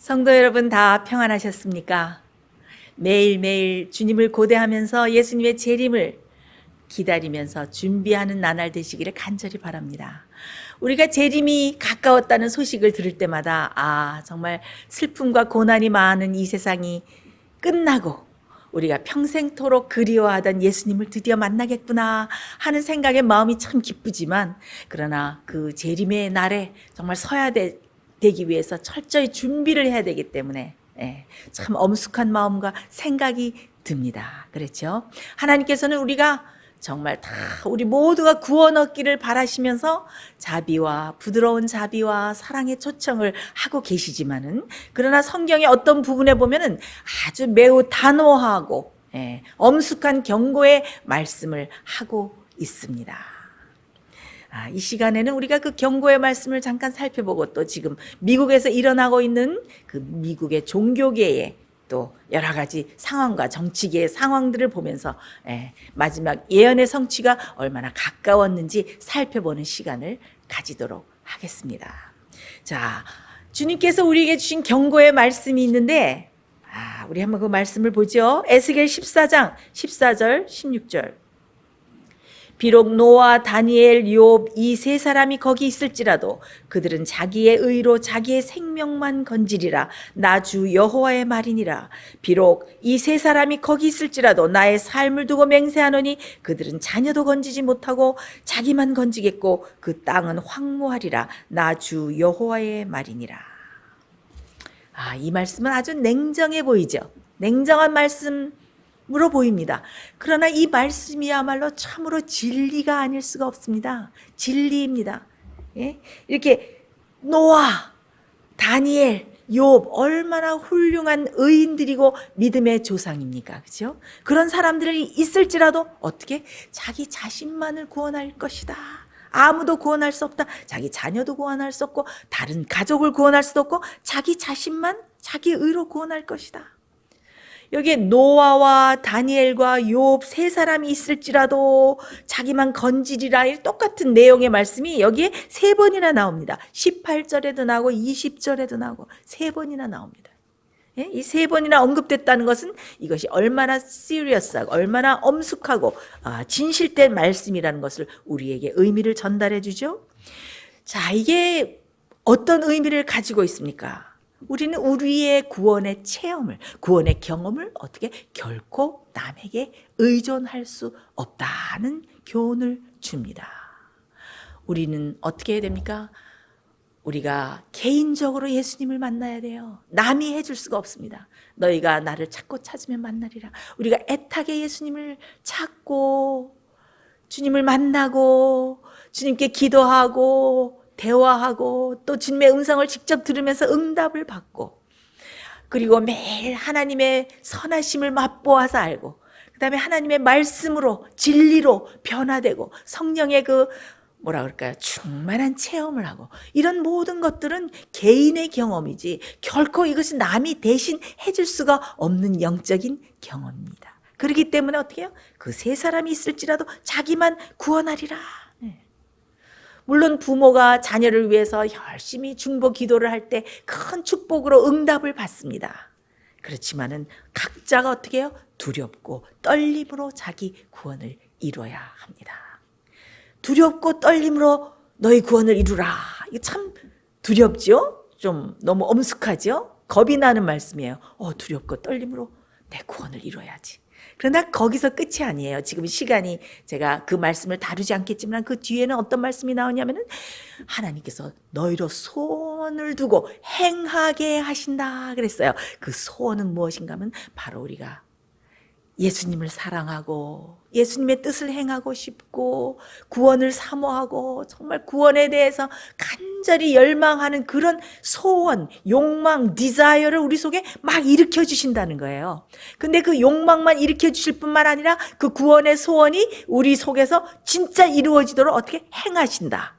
성도 여러분 다 평안하셨습니까? 매일매일 주님을 고대하면서 예수님의 재림을 기다리면서 준비하는 나날 되시기를 간절히 바랍니다. 우리가 재림이 가까웠다는 소식을 들을 때마다 정말 슬픔과 고난이 많은 이 세상이 끝나고 우리가 평생토록 그리워하던 예수님을 드디어 만나겠구나 하는 생각에 마음이 참 기쁘지만, 그러나 그 재림의 날에 정말 서야 되기 위해서 철저히 준비를 해야 되기 때문에 참 엄숙한 마음과 생각이 듭니다. 그렇죠? 하나님께서는 우리가 정말 다 우리 모두가 구원 얻기를 바라시면서 자비와 부드러운 자비와 사랑의 초청을 하고 계시지만은, 그러나 성경의 어떤 부분에 보면은 아주 매우 단호하고 엄숙한 경고의 말씀을 하고 있습니다. 이 시간에는 우리가 그 경고의 말씀을 잠깐 살펴보고, 또 지금 미국에서 일어나고 있는 그 미국의 종교계의 또 여러 가지 상황과 정치계의 상황들을 보면서 마지막 예언의 성취가 얼마나 가까웠는지 살펴보는 시간을 가지도록 하겠습니다. 자, 주님께서 우리에게 주신 경고의 말씀이 있는데 우리 한번 그 말씀을 보죠. 에스겔 14장 14절 16절. 비록 노아, 다니엘, 욥 이 세 사람이 거기 있을지라도 그들은 자기의 의로 자기의 생명만 건지리라. 나 주 여호와의 말이니라. 비록 이 세 사람이 거기 있을지라도 나의 삶을 두고 맹세하노니 그들은 자녀도 건지지 못하고 자기만 건지겠고 그 땅은 황무하리라. 나 주 여호와의 말이니라. 이 말씀은 아주 냉정해 보이죠. 냉정한 말씀으로 보입니다. 그러나 이 말씀이야말로 참으로 진리가 아닐 수가 없습니다. 진리입니다. 이렇게 노아, 다니엘, 욥 얼마나 훌륭한 의인들이고 믿음의 조상입니까? 그렇죠? 그런 사람들이 있을지라도 어떻게 자기 자신만을 구원할 것이다. 아무도 구원할 수 없다. 자기 자녀도 구원할 수 없고 다른 가족을 구원할 수도 없고 자기 자신만 자기 의로 구원할 것이다. 여기에 노아와 다니엘과 욥 세 사람이 있을지라도 자기만 건지리라, 똑같은 내용의 말씀이 여기에 세 번이나 나옵니다. 18절에도 나오고 20절에도 나오고 세 번이나 나옵니다. 이 세 번이나 언급됐다는 것은 이것이 얼마나 시리어스하고 얼마나 엄숙하고 진실된 말씀이라는 것을 우리에게 의미를 전달해 주죠. 자, 이게 어떤 의미를 가지고 있습니까? 우리는 우리의 구원의 체험을, 구원의 경험을 어떻게 결코 남에게 의존할 수 없다는 교훈을 줍니다. 우리는 어떻게 해야 됩니까? 우리가 개인적으로 예수님을 만나야 돼요. 남이 해줄 수가 없습니다. 너희가 나를 찾고 찾으면 만나리라. 우리가 애타게 예수님을 찾고 주님을 만나고 주님께 기도하고 대화하고 또 주님의 음성을 직접 들으면서 응답을 받고, 그리고 매일 하나님의 선하심을 맛보아서 알고, 그 다음에 하나님의 말씀으로 진리로 변화되고 성령의 그 뭐라 그럴까요? 충만한 체험을 하고, 이런 모든 것들은 개인의 경험이지 결코 이것은 남이 대신 해줄 수가 없는 영적인 경험입니다. 그렇기 때문에 어떻게 해요? 그 세 사람이 있을지라도 자기만 구원하리라. 물론 부모가 자녀를 위해서 열심히 중보 기도를 할 때 큰 축복으로 응답을 받습니다. 그렇지만은 각자가 어떻게 해요? 두렵고 떨림으로 자기 구원을 이루어야 합니다. 두렵고 떨림으로 너희 구원을 이루라. 이게 참 두렵죠? 좀 너무 엄숙하죠? 겁이 나는 말씀이에요. 두렵고 떨림으로 내 구원을 이루어야지. 그러나 거기서 끝이 아니에요. 지금 시간이 제가 그 말씀을 다루지 않겠지만 그 뒤에는 어떤 말씀이 나오냐면은 하나님께서 너희로 소원을 두고 행하게 하신다 그랬어요. 그 소원은 무엇인가 하면 바로 우리가 예수님을 사랑하고 예수님의 뜻을 행하고 싶고 구원을 사모하고 정말 구원에 대해서 간절히 열망하는 그런 소원, 욕망, 디자이어를 우리 속에 막 일으켜 주신다는 거예요. 근데 그 욕망만 일으켜 주실 뿐만 아니라 그 구원의 소원이 우리 속에서 진짜 이루어지도록 어떻게 행하신다.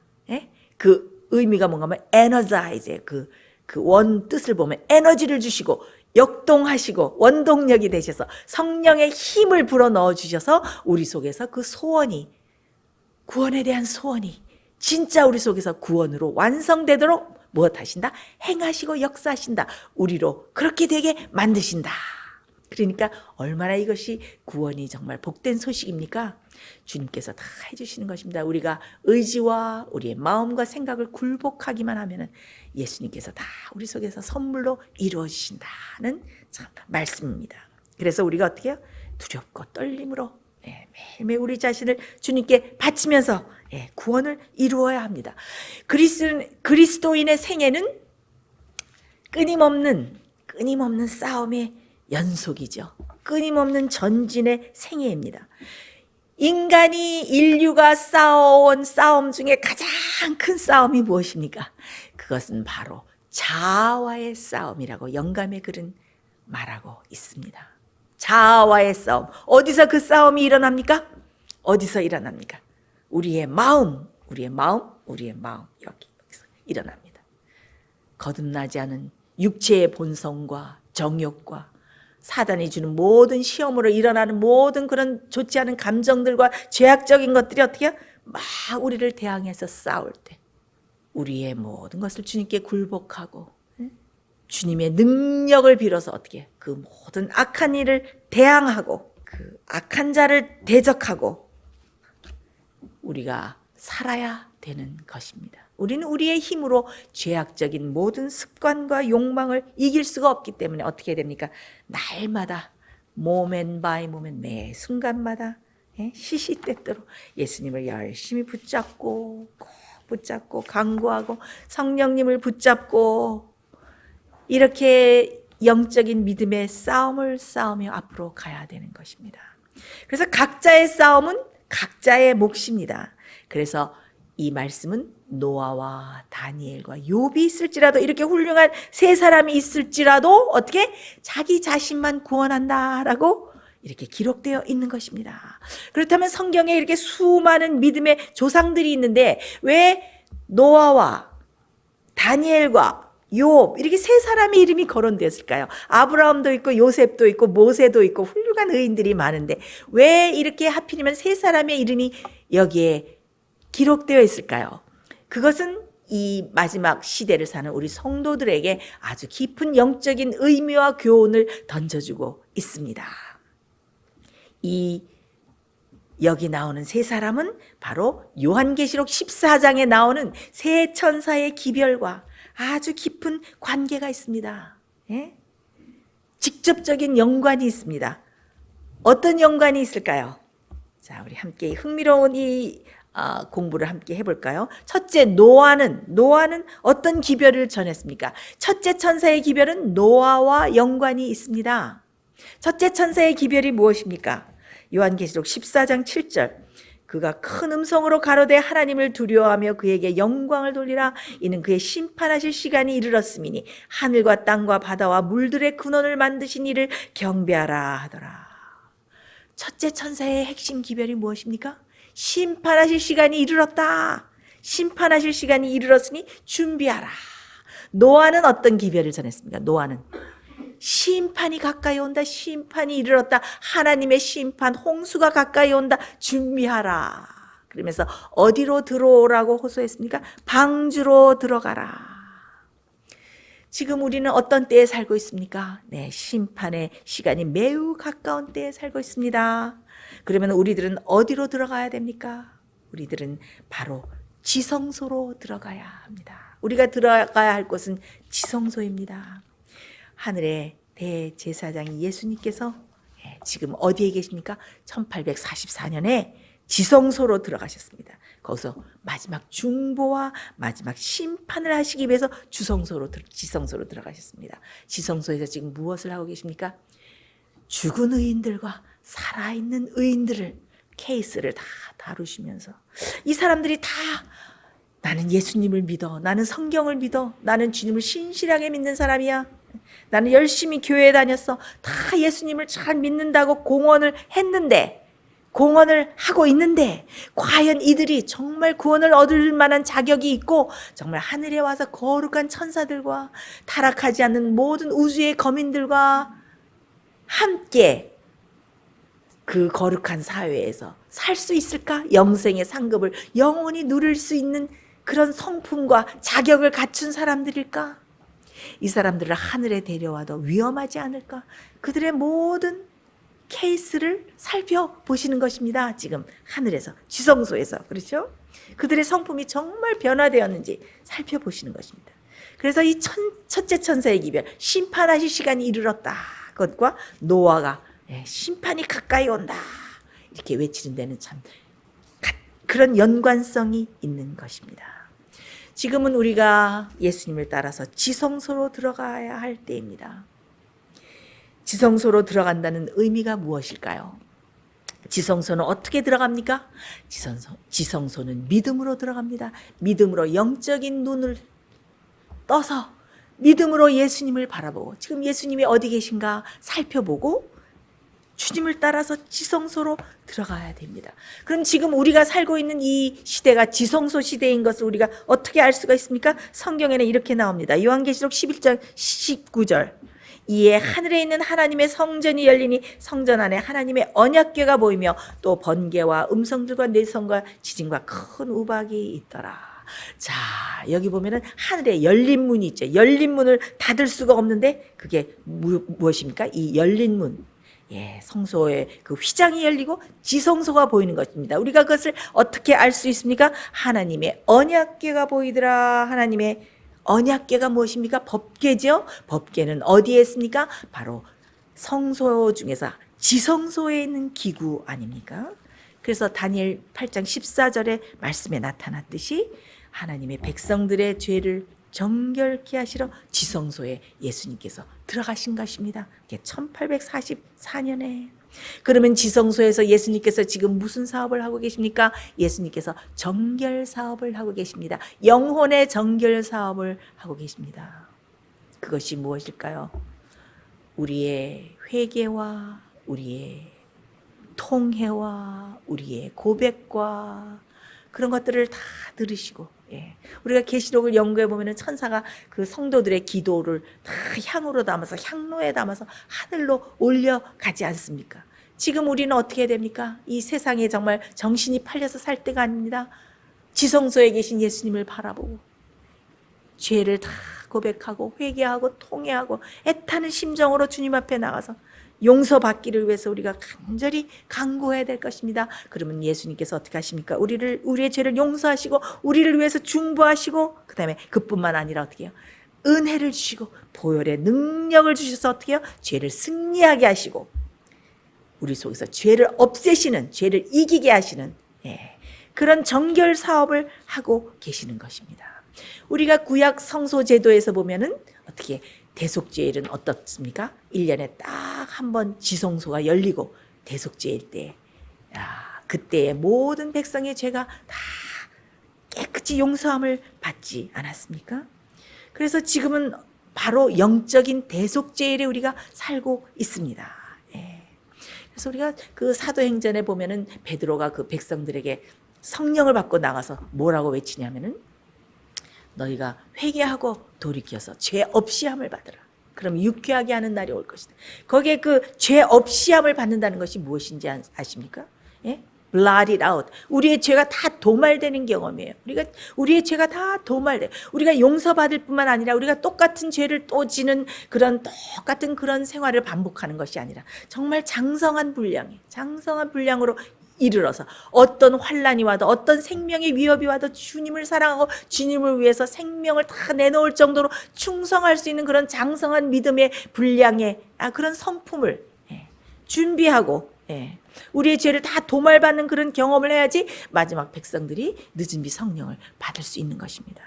그 의미가 뭔가 하면 에너자이즈, 그 원 뜻을 보면 에너지를 주시고 역동하시고 원동력이 되셔서 성령의 힘을 불어넣어 주셔서 우리 속에서 그 소원이, 구원에 대한 소원이 진짜 우리 속에서 구원으로 완성되도록 무엇 하신다? 행하시고 역사하신다. 우리로 그렇게 되게 만드신다. 그러니까 얼마나 이것이 구원이 정말 복된 소식입니까? 주님께서 다 해주시는 것입니다. 우리가 의지와 우리의 마음과 생각을 굴복하기만 하면 예수님께서 다 우리 속에서 선물로 이루어지신다는 참 말씀입니다. 그래서 우리가 어떻게 해요? 두렵고 떨림으로 매일매일 우리 자신을 주님께 바치면서 구원을 이루어야 합니다. 그리스도인의 생애는 끊임없는 싸움의 연속이죠. 끊임없는 전진의 생애입니다. 인류가 싸워온 싸움 중에 가장 큰 싸움이 무엇입니까? 그것은 바로 자아와의 싸움이라고 영감의 글은 말하고 있습니다. 자아와의 싸움. 어디서 그 싸움이 일어납니까? 어디서 일어납니까? 우리의 마음, 여기서 일어납니다. 거듭나지 않은 육체의 본성과 정욕과 사단이 주는 모든 시험으로 일어나는 모든 그런 좋지 않은 감정들과 죄악적인 것들이 어떻게 막 우리를 대항해서 싸울 때 우리의 모든 것을 주님께 굴복하고 주님의 능력을 빌어서 어떻게 그 모든 악한 일을 대항하고 그 악한 자를 대적하고 우리가 살아야 되는 것입니다. 우리는 우리의 힘으로 죄악적인 모든 습관과 욕망을 이길 수가 없기 때문에 어떻게 됩니까? 날마다 모멘 바이 모멘 매 순간마다 시시때때로 예수님을 열심히 붙잡고 꼭 붙잡고 간구하고 성령님을 붙잡고 이렇게 영적인 믿음의 싸움을 싸우며 앞으로 가야 되는 것입니다. 그래서 각자의 싸움은 각자의 몫입니다. 그래서 이 말씀은 노아와 다니엘과 욥이 있을지라도 이렇게 훌륭한 세 사람이 있을지라도 어떻게 자기 자신만 구원한다라고 이렇게 기록되어 있는 것입니다. 그렇다면 성경에 이렇게 수많은 믿음의 조상들이 있는데 왜 노아와 다니엘과 욥 이렇게 세 사람의 이름이 거론되었을까요? 아브라함도 있고 요셉도 있고 모세도 있고 훌륭한 의인들이 많은데 왜 이렇게 하필이면 세 사람의 이름이 여기에 기록되어 있을까요? 그것은 이 마지막 시대를 사는 우리 성도들에게 아주 깊은 영적인 의미와 교훈을 던져주고 있습니다. 여기 나오는 세 사람은 바로 요한계시록 14장에 나오는 세 천사의 기별과 아주 깊은 관계가 있습니다. 직접적인 연관이 있습니다. 어떤 연관이 있을까요? 자, 우리 함께 흥미로운 공부를 함께 해볼까요? 첫째, 노아는 어떤 기별을 전했습니까? 첫째 천사의 기별은 노아와 연관이 있습니다. 첫째 천사의 기별이 무엇입니까? 요한계시록 14장 7절 그가 큰 음성으로 가로되 하나님을 두려워하며 그에게 영광을 돌리라. 이는 그의 심판하실 시간이 이르렀음이니 하늘과 땅과 바다와 물들의 근원을 만드신 이를 경배하라 하더라. 첫째 천사의 핵심 기별이 무엇입니까? 심판하실 시간이 이르렀다. 심판하실 시간이 이르렀으니 준비하라. 노아는 어떤 기별을 전했습니까? 노아는 심판이 가까이 온다. 심판이 이르렀다. 하나님의 심판, 홍수가 가까이 온다. 준비하라. 그러면서 어디로 들어오라고 호소했습니까? 방주로 들어가라. 지금 우리는 어떤 때에 살고 있습니까? 네, 심판의 시간이 매우 가까운 때에 살고 있습니다. 그러면 우리들은 어디로 들어가야 됩니까? 우리들은 바로 지성소로 들어가야 합니다. 우리가 들어가야 할 곳은 지성소입니다. 하늘의 대제사장이 예수님께서 지금 어디에 계십니까? 1844년에 지성소로 들어가셨습니다. 거기서 마지막 중보와 마지막 심판을 하시기 위해서 지성소로 들어가셨습니다. 지성소에서 지금 무엇을 하고 계십니까? 죽은 의인들과 살아있는 의인들을 케이스를 다 다루시면서 이 사람들이 다 나는 예수님을 믿어, 나는 성경을 믿어, 나는 주님을 신실하게 믿는 사람이야, 나는 열심히 교회에 다녔어, 다 예수님을 잘 믿는다고 공언을 하고 있는데 과연 이들이 정말 구원을 얻을 만한 자격이 있고 정말 하늘에 와서 거룩한 천사들과 타락하지 않는 모든 우주의 거민들과 함께 그 거룩한 사회에서 살 수 있을까? 영생의 상급을 영원히 누릴 수 있는 그런 성품과 자격을 갖춘 사람들일까? 이 사람들을 하늘에 데려와도 위험하지 않을까? 그들의 모든 케이스를 살펴보시는 것입니다. 지금 하늘에서, 지성소에서. 그렇죠? 그들의 성품이 정말 변화되었는지 살펴보시는 것입니다. 그래서 이 첫째 천사의 기별, 심판하실 시간이 이르렀다. 그것과 노아가 심판이 가까이 온다. 이렇게 외치는 데는 참 그런 연관성이 있는 것입니다. 지금은 우리가 예수님을 따라서 지성소로 들어가야 할 때입니다. 지성소로 들어간다는 의미가 무엇일까요? 지성소는 어떻게 들어갑니까? 지성소는 믿음으로 들어갑니다. 믿음으로 영적인 눈을 떠서 믿음으로 예수님을 바라보고 지금 예수님이 어디 계신가 살펴보고 주님을 따라서 지성소로 들어가야 됩니다. 그럼 지금 우리가 살고 있는 이 시대가 지성소 시대인 것을 우리가 어떻게 알 수가 있습니까? 성경에는 이렇게 나옵니다. 요한계시록 11장 19절. 이에 하늘에 있는 하나님의 성전이 열리니 성전 안에 하나님의 언약궤가 보이며 또 번개와 음성들과 내성과 지진과 큰 우박이 있더라. 자, 여기 보면은 하늘에 열린 문이 있죠. 열린 문을 닫을 수가 없는데 그게 무엇입니까? 이 열린 문. 성소의 그 휘장이 열리고 지성소가 보이는 것입니다. 우리가 그것을 어떻게 알 수 있습니까? 하나님의 언약궤가 보이더라. 하나님의 언약궤가 무엇입니까? 법궤죠. 법궤는 어디에 있습니까? 바로 성소 중에서 지성소에 있는 기구 아닙니까? 그래서 다니엘 8장 14절의 말씀에 나타났듯이 하나님의 백성들의 죄를 정결케 하시러 지성소에 예수님께서 들어가신 것입니다. 1844년에. 그러면 지성소에서 예수님께서 지금 무슨 사업을 하고 계십니까? 예수님께서 정결 사업을 하고 계십니다. 영혼의 정결 사업을 하고 계십니다. 그것이 무엇일까요? 우리의 회개와 우리의 통회와 우리의 고백과 그런 것들을 다 들으시고, 우리가 계시록을 연구해 보면은 천사가 그 성도들의 기도를 다 향으로 담아서 향로에 담아서 하늘로 올려가지 않습니까? 지금 우리는 어떻게 됩니까? 이 세상에 정말 정신이 팔려서 살 때가 아닙니다. 지성소에 계신 예수님을 바라보고 죄를 다 고백하고 회개하고 통회하고 애타는 심정으로 주님 앞에 나가서 용서받기를 위해서 우리가 간절히 간구해야 될 것입니다. 그러면 예수님께서 어떻게 하십니까? 우리의 죄를 용서하시고 우리를 위해서 중보하시고 그다음에 그뿐만 아니라 어떻게 해요? 은혜를 주시고 보혈의 능력을 주셔서 어떻게 해요? 죄를 승리하게 하시고 우리 속에서 죄를 없애시는, 죄를 이기게 하시는 그런 정결 사업을 하고 계시는 것입니다. 우리가 구약 성소 제도에서 보면은 어떻게 대속죄일은 어떻습니까? 1년에 딱 한 번 지성소가 열리고 대속죄일 때 그때의 모든 백성의 죄가 다 깨끗이 용서함을 받지 않았습니까? 그래서 지금은 바로 영적인 대속죄일에 우리가 살고 있습니다. 그래서 우리가 그 사도행전에 보면은 베드로가 그 백성들에게 성령을 받고 나가서 뭐라고 외치냐면은 너희가 회개하고 돌이켜서 죄 없이 함을 받으라. 그럼 유쾌하게 하는 날이 올 것이다. 거기에 그 죄 없이 함을 받는다는 것이 무엇인지 아십니까? Blot it out. 우리의 죄가 다 도말되는 경험이에요. 우리의 죄가 다 도말돼. 우리가 용서받을 뿐만 아니라 우리가 똑같은 죄를 또 지는 그런 똑같은 그런 생활을 반복하는 것이 아니라 정말 장성한 분량으로 이르러서 어떤 환난이 와도 어떤 생명의 위협이 와도 주님을 사랑하고 주님을 위해서 생명을 다 내놓을 정도로 충성할 수 있는 그런 장성한 믿음의 분량의 그런 성품을 준비하고 우리의 죄를 다 도말받는 그런 경험을 해야지 마지막 백성들이 늦은 비 성령을 받을 수 있는 것입니다.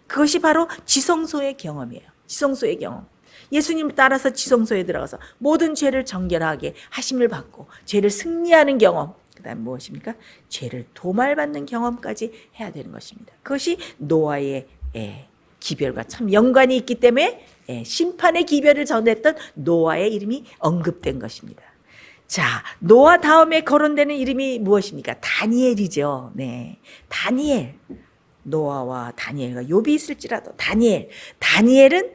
그것이 바로 지성소의 경험이에요. 지성소의 경험. 예수님을 따라서 지성소에 들어가서 모든 죄를 정결하게 하심을 받고 죄를 승리하는 경험, 그 다음 무엇입니까? 죄를 도말받는 경험까지 해야 되는 것입니다. 그것이 노아의 기별과 참 연관이 있기 때문에 심판의 기별을 전했던 노아의 이름이 언급된 것입니다. 자, 노아 다음에 거론되는 이름이 무엇입니까? 다니엘이죠. 다니엘. 노아와 다니엘과 욥이 있을지라도 다니엘은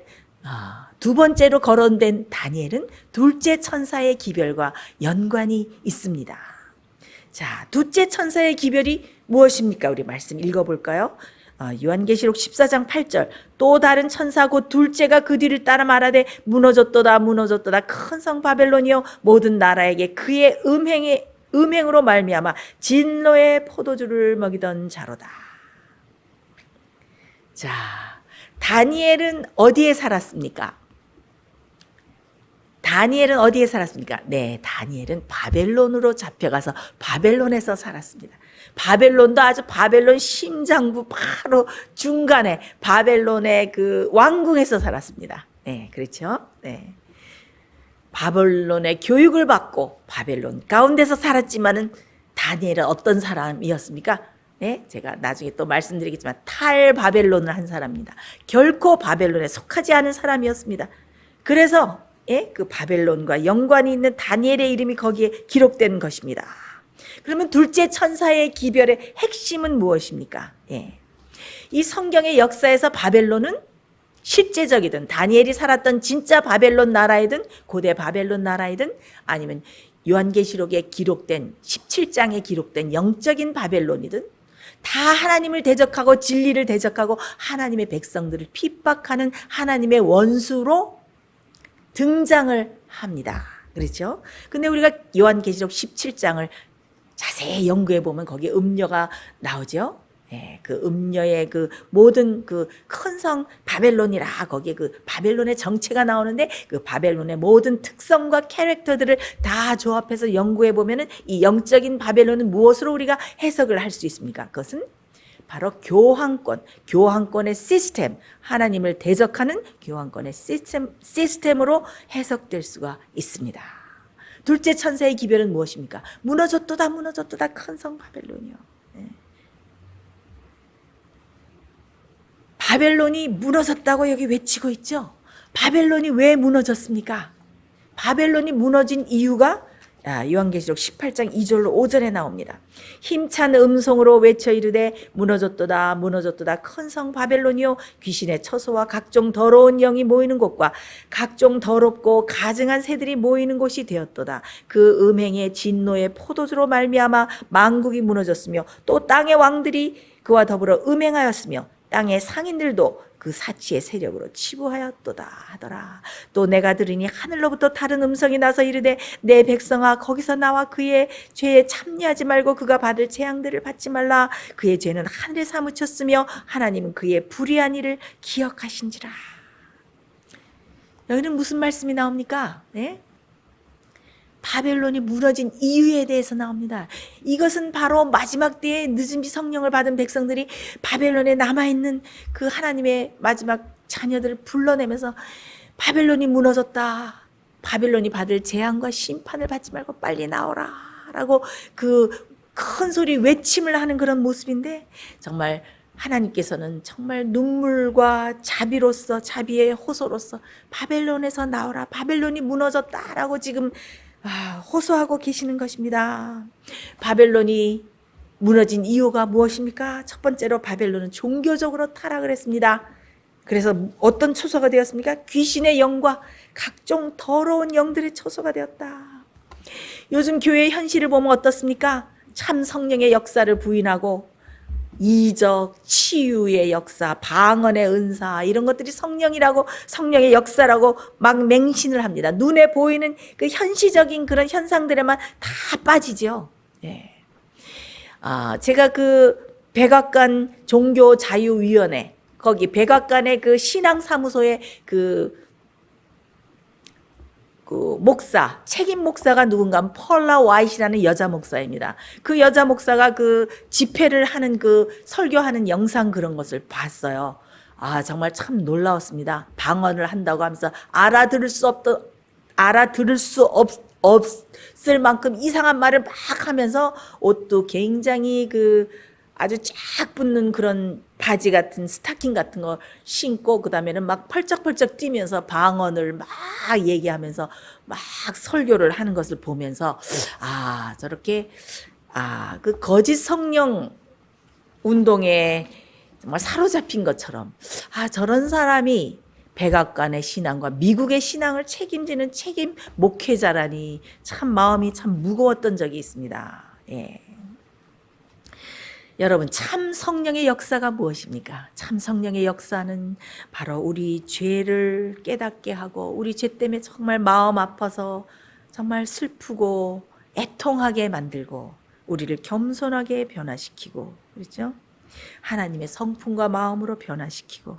두 번째로 거론된 다니엘은 둘째 천사의 기별과 연관이 있습니다. 자, 둘째 천사의 기별이 무엇입니까? 우리 말씀 읽어볼까요? 요한계시록 14장 8절 또 다른 천사 곧 둘째가 그 뒤를 따라 말하되 무너졌도다 무너졌도다 큰 성 바벨론이여 모든 나라에게 그의 음행으로 말미암아 진노의 포도주를 먹이던 자로다. 자, 다니엘은 어디에 살았습니까? 다니엘은 어디에 살았습니까? 네, 다니엘은 바벨론으로 잡혀가서 바벨론에서 살았습니다. 바벨론도 아주 바벨론 심장부 바로 중간에 바벨론의 그 왕궁에서 살았습니다. 네, 그렇죠? 네. 바벨론의 교육을 받고 바벨론 가운데서 살았지만은 다니엘은 어떤 사람이었습니까? 네, 제가 나중에 또 말씀드리겠지만 탈바벨론을 한 사람입니다. 결코 바벨론에 속하지 않은 사람이었습니다. 그래서 그 바벨론과 연관이 있는 다니엘의 이름이 거기에 기록된 것입니다. 그러면 둘째 천사의 기별의 핵심은 무엇입니까? 이 성경의 역사에서 바벨론은 실제적이든 다니엘이 살았던 진짜 바벨론 나라이든 고대 바벨론 나라이든 아니면 요한계시록에 기록된 17장에 기록된 영적인 바벨론이든 다 하나님을 대적하고 진리를 대적하고 하나님의 백성들을 핍박하는 하나님의 원수로 등장을 합니다. 그렇죠? 근데 우리가 요한계시록 17장을 자세히 연구해 보면 거기에 음녀가 나오죠. 그 음녀의 그 모든 그 큰 성 바벨론이라 거기에 그 바벨론의 정체가 나오는데 그 바벨론의 모든 특성과 캐릭터들을 다 조합해서 연구해 보면은 이 영적인 바벨론은 무엇으로 우리가 해석을 할 수 있습니까? 그것은 바로 교황권의 시스템, 하나님을 대적하는 교황권의 시스템으로 해석될 수가 있습니다. 둘째 천사의 기별은 무엇입니까? 무너졌도다 무너졌도다 큰 성 바벨론이요. 바벨론이 무너졌다고 여기 외치고 있죠. 바벨론이 왜 무너졌습니까? 바벨론이 무너진 이유가 요한계시록 18장 2절로 5절에 나옵니다. 힘찬 음성으로 외쳐 이르되 무너졌도다 무너졌도다 큰 성 바벨론이요 귀신의 처소와 각종 더러운 영이 모이는 곳과 각종 더럽고 가증한 새들이 모이는 곳이 되었도다. 그 음행의 진노의 포도주로 말미암아 만국이 무너졌으며 또 땅의 왕들이 그와 더불어 음행하였으며 땅의 상인들도 그 사치의 세력으로 치부하였도다 하더라. 또 내가 들으니 하늘로부터 다른 음성이 나서 이르되 내 백성아 거기서 나와 그의 죄에 참여하지 말고 그가 받을 재앙들을 받지 말라. 그의 죄는 하늘에 사무쳤으며 하나님은 그의 불의한 일을 기억하신지라. 여기는 무슨 말씀이 나옵니까? 바벨론이 무너진 이유에 대해서 나옵니다. 이것은 바로 마지막 때에 늦은비 성령을 받은 백성들이 바벨론에 남아있는 그 하나님의 마지막 자녀들을 불러내면서 바벨론이 무너졌다. 바벨론이 받을 재앙과 심판을 받지 말고 빨리 나오라. 라고 그 큰 소리 외침을 하는 그런 모습인데 정말 하나님께서는 정말 눈물과 자비의 호소로서 바벨론에서 나오라. 바벨론이 무너졌다라고 지금 호소하고 계시는 것입니다. 바벨론이 무너진 이유가 무엇입니까? 첫 번째로 바벨론은 종교적으로 타락을 했습니다. 그래서 어떤 처소가 되었습니까? 귀신의 영과 각종 더러운 영들의 처소가 되었다. 요즘 교회의 현실을 보면 어떻습니까? 참 성령의 역사를 부인하고 이적, 치유의 역사, 방언의 은사 이런 것들이 성령이라고 성령의 역사라고 막 맹신을 합니다. 눈에 보이는 그 현시적인 그런 현상들에만 다 빠지죠. 제가 그 백악관 종교자유위원회 거기 백악관의 그 신앙사무소의 그 목사, 책임 목사가 누군가 하면 펄라 와이트라는 여자 목사입니다. 그 여자 목사가 그 집회를 하는 그 설교하는 영상 그런 것을 봤어요. 정말 참 놀라웠습니다. 방언을 한다고 하면서 알아들을 수 없을 만큼 이상한 말을 막 하면서 옷도 굉장히 그 아주 쫙 붙는 그런 바지 같은 스타킹 같은 거 신고 그다음에는 막 펄쩍펄쩍 뛰면서 방언을 막 얘기하면서 막 설교를 하는 것을 보면서 저렇게 그 거짓 성령 운동에 정말 사로잡힌 것처럼 저런 사람이 백악관의 신앙과 미국의 신앙을 책임지는 책임 목회자라니 참 마음이 참 무거웠던 적이 있습니다. 여러분, 참 성령의 역사가 무엇입니까? 참 성령의 역사는 바로 우리 죄를 깨닫게 하고 우리 죄 때문에 정말 마음 아파서 정말 슬프고 애통하게 만들고 우리를 겸손하게 변화시키고, 그렇죠? 하나님의 성품과 마음으로 변화시키고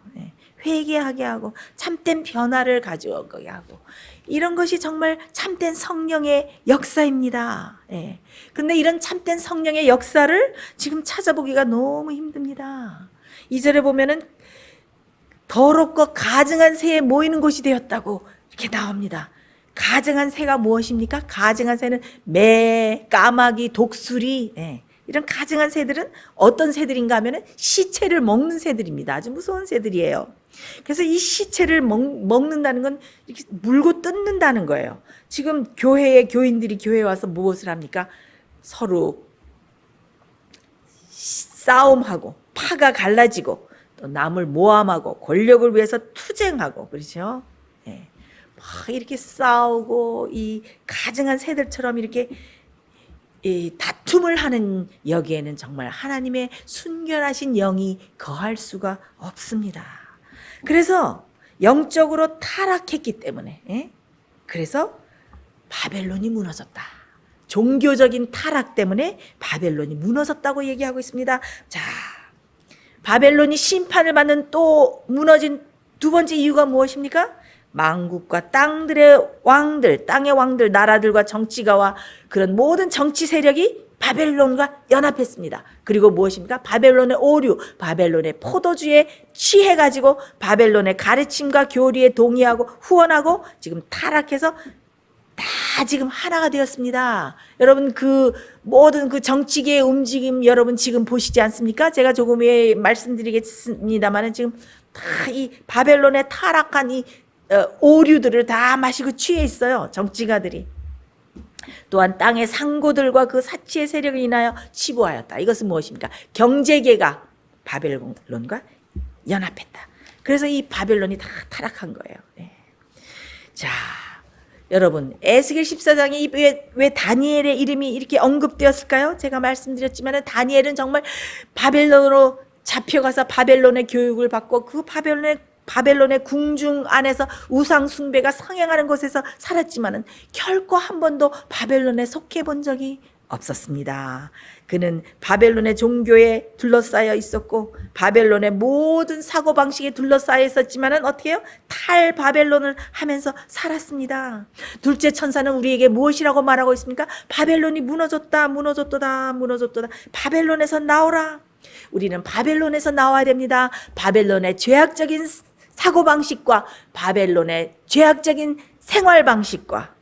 회개하게 하고 참된 변화를 가져오게 하고, 이런 것이 정말 참된 성령의 역사입니다. 그런데 이런 참된 성령의 역사를 지금 찾아보기가 너무 힘듭니다. 2절에 보면은 더럽고 가증한 새에 모이는 곳이 되었다고 이렇게 나옵니다. 가증한 새가 무엇입니까? 가증한 새는 매, 까마귀, 독수리, 이런 가증한 새들은 어떤 새들인가 하면 시체를 먹는 새들입니다. 아주 무서운 새들이에요. 그래서 이 시체를 먹는다는 건 이렇게 물고 뜯는다는 거예요. 지금 교회의 교인들이 교회에 와서 무엇을 합니까? 서로 싸움하고 파가 갈라지고 또 남을 모함하고 권력을 위해서 투쟁하고, 그렇죠? 막 이렇게 싸우고 이 가증한 새들처럼 이렇게 다툼을 하는 여기에는 정말 하나님의 순결하신 영이 거할 수가 없습니다. 그래서 영적으로 타락했기 때문에, 그래서 바벨론이 무너졌다. 종교적인 타락 때문에 바벨론이 무너졌다고 얘기하고 있습니다. 자, 바벨론이 심판을 받는 또 무너진 두 번째 이유가 무엇입니까? 만국과 땅의 왕들, 나라들과 정치가와 그런 모든 정치 세력이 바벨론과 연합했습니다. 그리고 무엇입니까? 바벨론의 오류, 바벨론의 포도주에 취해가지고 바벨론의 가르침과 교리에 동의하고 후원하고 지금 타락해서 다 지금 하나가 되었습니다. 여러분, 그 모든 그 정치계의 움직임 여러분 지금 보시지 않습니까? 제가 조금 후에 말씀드리겠습니다만 지금 다 이 바벨론의 타락한 이 오류들을 다 마시고 취해 있어요. 정치가들이. 또한 땅의 상고들과 그 사치의 세력을 인하여 치부하였다. 이것은 무엇입니까? 경제계가 바벨론과 연합했다. 그래서 이 바벨론이 다 타락한 거예요. 자, 여러분, 에스겔 14장에 왜 다니엘의 이름이 이렇게 언급되었을까요? 제가 말씀드렸지만 다니엘은 정말 바벨론으로 잡혀가서 바벨론의 교육을 받고 그 바벨론의 궁중 안에서 우상 숭배가 성행하는 곳에서 살았지만은 결코 한 번도 바벨론에 속해 본 적이 없었습니다. 그는 바벨론의 종교에 둘러싸여 있었고 바벨론의 모든 사고방식에 둘러싸여 있었지만은 어떻게 해요? 탈바벨론을 하면서 살았습니다. 둘째 천사는 우리에게 무엇이라고 말하고 있습니까? 바벨론이 무너졌다. 바벨론에서 나오라. 우리는 바벨론에서 나와야 됩니다. 바벨론의 죄악적인 사고방식과 바벨론의 죄악적인 생활방식과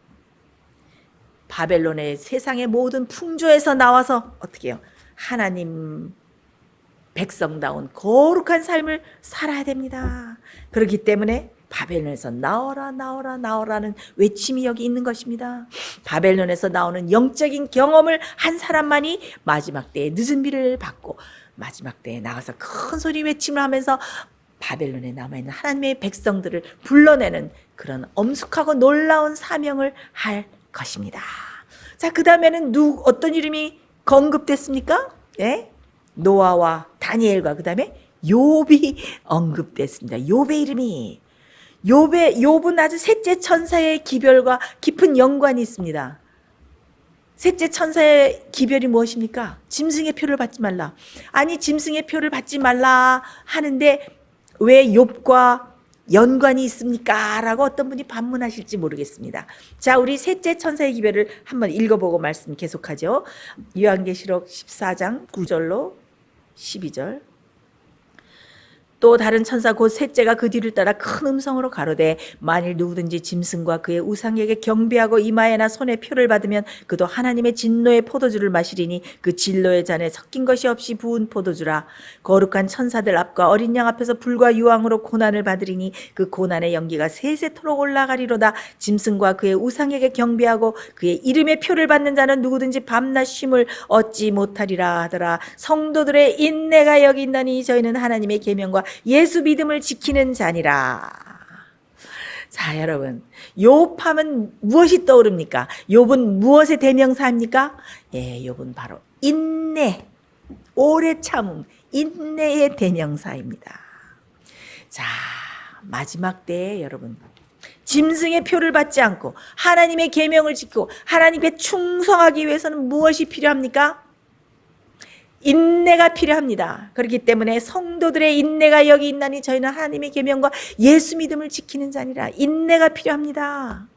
바벨론의 세상의 모든 풍조에서 나와서 어떻게 해요? 하나님 백성다운 거룩한 삶을 살아야 됩니다. 그렇기 때문에 바벨론에서 나오라는 외침이 여기 있는 것입니다. 바벨론에서 나오는 영적인 경험을 한 사람만이 마지막 때에 늦은 비를 받고 마지막 때에 나가서 큰 소리 외침을 하면서 바벨론에 남아있는 하나님의 백성들을 불러내는 그런 엄숙하고 놀라운 사명을 할 것입니다. 자, 그 다음에는 어떤 이름이 언급됐습니까? 노아와 다니엘과 그 다음에 욥이 언급됐습니다. 욥의 이름이 욥은 아주 셋째 천사의 기별과 깊은 연관이 있습니다. 셋째 천사의 기별이 무엇입니까? 짐승의 표를 받지 말라. 아니, 짐승의 표를 받지 말라 하는데 왜 욥과 연관이 있습니까? 라고 어떤 분이 반문하실지 모르겠습니다. 자, 우리 셋째 천사의 기별을 한번 읽어보고 말씀 계속하죠. 요한계시록 14장 9절로 12절. 또 다른 천사 곧 셋째가 그 뒤를 따라 큰 음성으로 가로되 만일 누구든지 짐승과 그의 우상에게 경배하고 이마에나 손에 표를 받으면 그도 하나님의 진노의 포도주를 마시리니 그 진노의 잔에 섞인 것이 없이 부은 포도주라. 거룩한 천사들 앞과 어린 양 앞에서 불과 유황으로 고난을 받으리니 그 고난의 연기가 세세토록 올라가리로다. 짐승과 그의 우상에게 경배하고 그의 이름의 표를 받는 자는 누구든지 밤낮 쉼을 얻지 못하리라 하더라. 성도들의 인내가 여기 있나니 저희는 하나님의 계명과 예수 믿음을 지키는 자니라. 자, 여러분, 욥하면 무엇이 떠오릅니까? 욥은 무엇의 대명사입니까? 욥은 바로 인내, 오래 참음, 인내의 대명사입니다. 자, 마지막 때에 여러분, 짐승의 표를 받지 않고 하나님의 계명을 지키고 하나님께 충성하기 위해서는 무엇이 필요합니까? 인내가 필요합니다. 그렇기 때문에 성도들의 인내가 여기 있나니 저희는 하나님의 계명과 예수 믿음을 지키는 자니라. 인내가 필요합니다.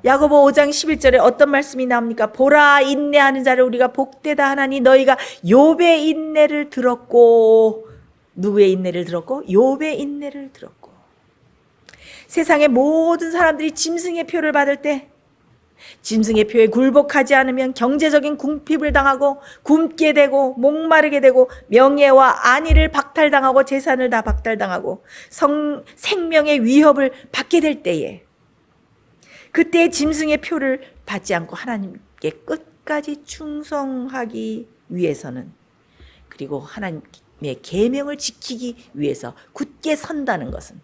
야고보 5장 11절에 어떤 말씀이 나옵니까? 보라, 인내하는 자를 우리가 복되다 하나니 너희가 욥의 인내를 들었고. 누구의 인내를 들었고? 욥의 인내를 들었고. 세상의 모든 사람들이 짐승의 표를 받을 때 짐승의 표에 굴복하지 않으면 경제적인 궁핍을 당하고 굶게 되고 목마르게 되고 명예와 안위를 박탈당하고 재산을 다 박탈당하고 생명의 위협을 받게 될 때에, 그때 짐승의 표를 받지 않고 하나님께 끝까지 충성하기 위해서는, 그리고 하나님의 계명을 지키기 위해서 굳게 선다는 것은,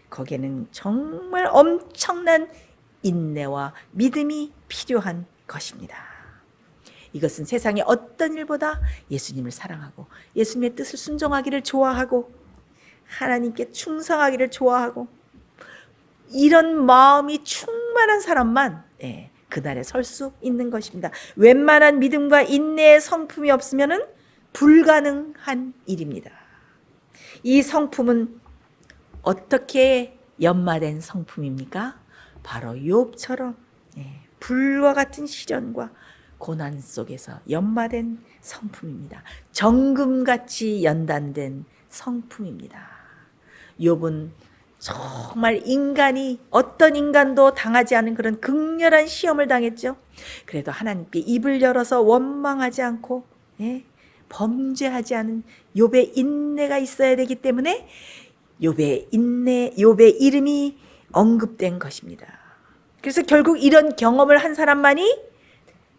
거기에는 정말 엄청난 인내와 믿음이 필요한 것입니다. 이것은 세상의 어떤 일보다 예수님을 사랑하고 예수님의 뜻을 순종하기를 좋아하고 하나님께 충성하기를 좋아하고 이런 마음이 충만한 사람만 그날에 설 수 있는 것입니다. 웬만한 믿음과 인내의 성품이 없으면 불가능한 일입니다. 이 성품은 어떻게 연마된 성품입니까? 바로 욥처럼 불과 같은 시련과 고난 속에서 연마된 성품입니다. 정금같이 연단된 성품입니다. 욥은 정말 어떤 인간도 당하지 않은 그런 극렬한 시험을 당했죠. 그래도 하나님께 입을 열어서 원망하지 않고 범죄하지 않은 욥의 인내가 있어야 되기 때문에 욥의 이름이 언급된 것입니다. 그래서 결국 이런 경험을 한 사람만이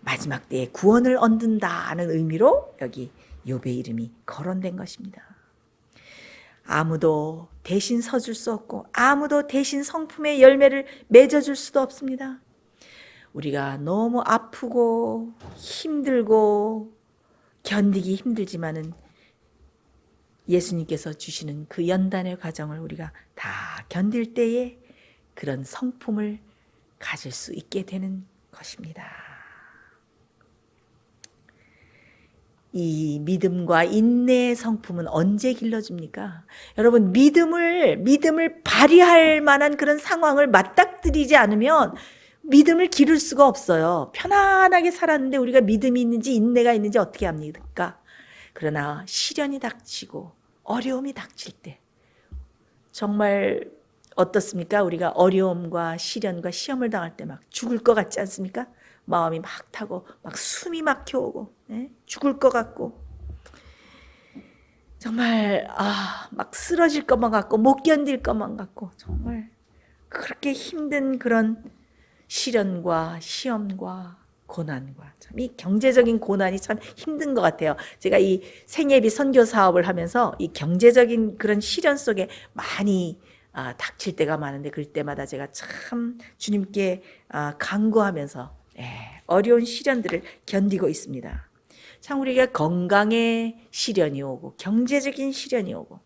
마지막 때에 구원을 얻는다는 의미로 여기 욥의 이름이 거론된 것입니다. 아무도 대신 서줄 수 없고 아무도 대신 성품의 열매를 맺어줄 수도 없습니다. 우리가 너무 아프고 힘들고 견디기 힘들지만은 예수님께서 주시는 그 연단의 과정을 우리가 다 견딜 때에 그런 성품을 가질 수 있게 되는 것입니다. 이 믿음과 인내의 성품은 언제 길러집니까? 여러분, 믿음을 발휘할 만한 그런 상황을 맞닥뜨리지 않으면 믿음을 기를 수가 없어요. 편안하게 살았는데 우리가 믿음이 있는지 인내가 있는지 어떻게 합니까? 그러나 시련이 닥치고 어려움이 닥칠 때 정말 어떻습니까? 우리가 어려움과 시련과 시험을 당할 때 막 죽을 것 같지 않습니까? 마음이 막 타고 막 숨이 막혀오고 죽을 것 같고 정말 막 쓰러질 것만 같고 못 견딜 것만 같고 정말 그렇게 힘든 그런 시련과 시험과 고난과 참 이 경제적인 고난이 참 힘든 것 같아요. 제가 이 생애비 선교 사업을 하면서 이 경제적인 그런 시련 속에 많이 닥칠 때가 많은데 그럴 때마다 제가 참 주님께 간구하면서 어려운 시련들을 견디고 있습니다. 참 우리가 건강에 시련이 오고 경제적인 시련이 오고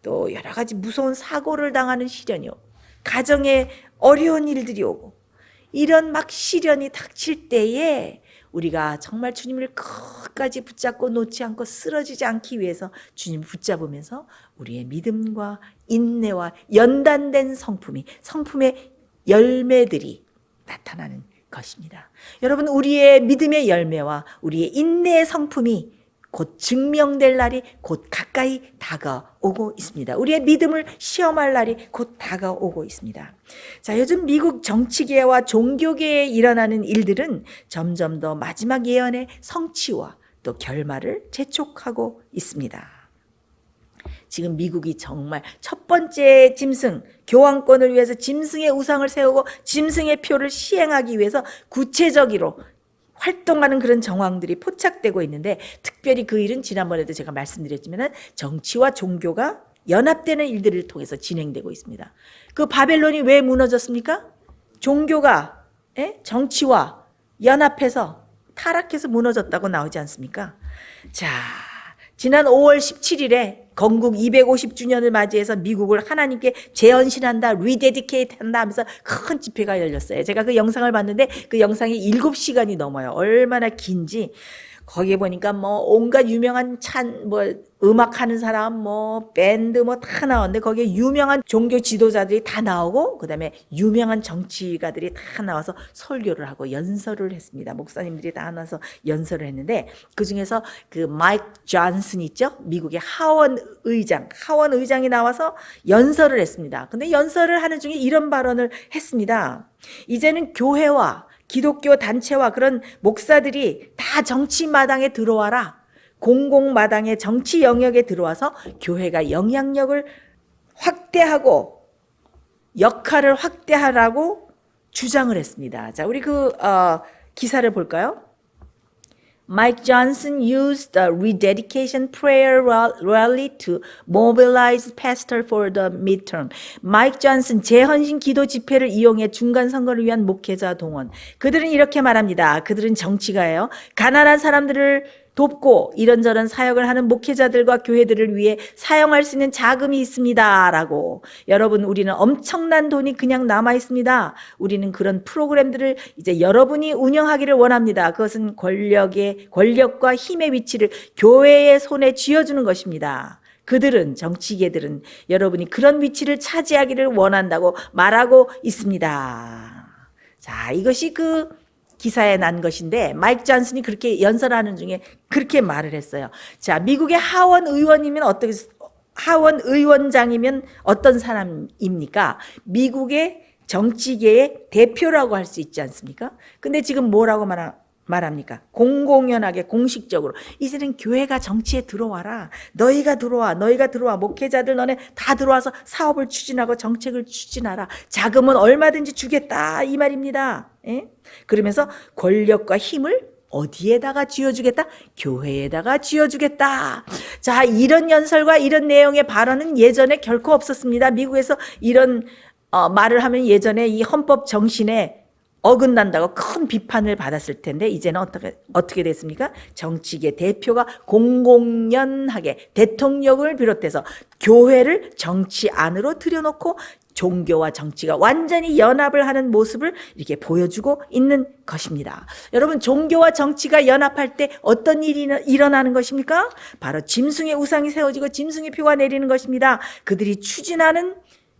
또 여러 가지 무서운 사고를 당하는 시련이 오고 가정에 어려운 일들이 오고 이런 막 시련이 닥칠 때에 우리가 정말 주님을 끝까지 붙잡고 놓지 않고 쓰러지지 않기 위해서 주님을 붙잡으면서 우리의 믿음과 인내와 연단된 성품의 열매들이 나타나는 것입니다. 여러분, 우리의 믿음의 열매와 우리의 인내의 성품이 곧 증명될 날이 곧 가까이 다가오고 있습니다. 우리의 믿음을 시험할 날이 곧 다가오고 있습니다. 자, 요즘 미국 정치계와 종교계에 일어나는 일들은 점점 더 마지막 예언의 성취와 또 결말을 재촉하고 있습니다. 지금 미국이 정말 첫 번째 짐승, 교황권을 위해서 짐승의 우상을 세우고 짐승의 표를 시행하기 위해서 구체적으로 활동하는 그런 정황들이 포착되고 있는데 특별히 그 일은 지난번에도 제가 말씀드렸지만 정치와 종교가 연합되는 일들을 통해서 진행되고 있습니다. 그 바벨론이 왜 무너졌습니까? 종교가 정치와 연합해서 타락해서 무너졌다고 나오지 않습니까? 자, 지난 5월 17일에 건국 250주년을 맞이해서 미국을 하나님께 재헌신한다, 리데디케이트 한다 하면서 큰 집회가 열렸어요. 제가 그 영상을 봤는데 그 영상이 7시간이 넘어요. 얼마나 긴지. 거기에 보니까 뭐 온갖 유명한 음악하는 사람, 뭐 밴드 뭐 다 나오는데 거기에 유명한 종교 지도자들이 다 나오고 그다음에 유명한 정치가들이 다 나와서 설교를 하고 연설을 했습니다. 목사님들이 다 나와서 연설을 했는데 그중에서 그 마이크 존슨 있죠? 미국의 하원 의장이 나와서 연설을 했습니다. 근데 연설을 하는 중에 이런 발언을 했습니다. 이제는 교회와 기독교 단체와 그런 목사들이 다 정치 마당에 들어와라. 공공마당의 정치 영역에 들어와서 교회가 영향력을 확대하고 역할을 확대하라고 주장을 했습니다. 자, 우리 기사를 볼까요? Mike Johnson used the rededication prayer rally to mobilize pastors for the midterm. 마이크 존슨 재헌신 기도 집회를 이용해 중간 선거를 위한 목회자 동원. 그들은 이렇게 말합니다. 그들은 정치가예요. 가난한 사람들을 돕고 이런저런 사역을 하는 목회자들과 교회들을 위해 사용할 수 있는 자금이 있습니다. 라고. 여러분, 우리는 엄청난 돈이 그냥 남아 있습니다. 우리는 그런 프로그램들을 이제 여러분이 운영하기를 원합니다. 그것은 권력과 힘의 위치를 교회의 손에 쥐어주는 것입니다. 정치계들은 여러분이 그런 위치를 차지하기를 원한다고 말하고 있습니다. 자, 이것이 기사에 난 것인데 마이크 존슨이 그렇게 연설하는 중에 그렇게 말을 했어요. 자, 미국의 하원 의원장이면 어떤 사람입니까? 미국의 정치계의 대표라고 할 수 있지 않습니까? 근데 지금 뭐라고 말합니까? 공공연하게 공식적으로 이제는 교회가 정치에 들어와라. 너희가 들어와. 목회자들 너네 다 들어와서 사업을 추진하고 정책을 추진하라. 자금은 얼마든지 주겠다 이 말입니다. 예? 그러면서 권력과 힘을 어디에다가 쥐어주겠다? 교회에다가 쥐어주겠다. 자, 이런 연설과 이런 내용의 발언은 예전에 결코 없었습니다. 미국에서 이런 말을 하면 예전에 이 헌법 정신에 어긋난다고 큰 비판을 받았을 텐데 이제는 어떻게 됐습니까? 정치계 대표가 공공연하게 대통령을 비롯해서 교회를 정치 안으로 들여놓고 종교와 정치가 완전히 연합을 하는 모습을 이렇게 보여주고 있는 것입니다. 여러분, 종교와 정치가 연합할 때 어떤 일이 일어나는 것입니까? 바로 짐승의 우상이 세워지고 짐승의 표가 내리는 것입니다. 그들이 추진하는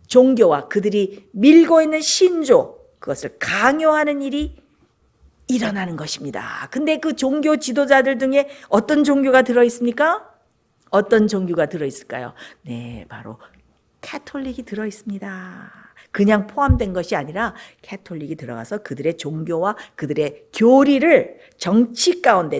종교와 그들이 밀고 있는 신조, 그것을 강요하는 일이 일어나는 것입니다. 근데 그 종교 지도자들 중에 어떤 종교가 들어있습니까? 어떤 종교가 들어있을까요? 네, 바로 캐톨릭이 들어있습니다. 그냥 포함된 것이 아니라 캐톨릭이 들어가서 그들의 종교와 그들의 교리를 정책 가운데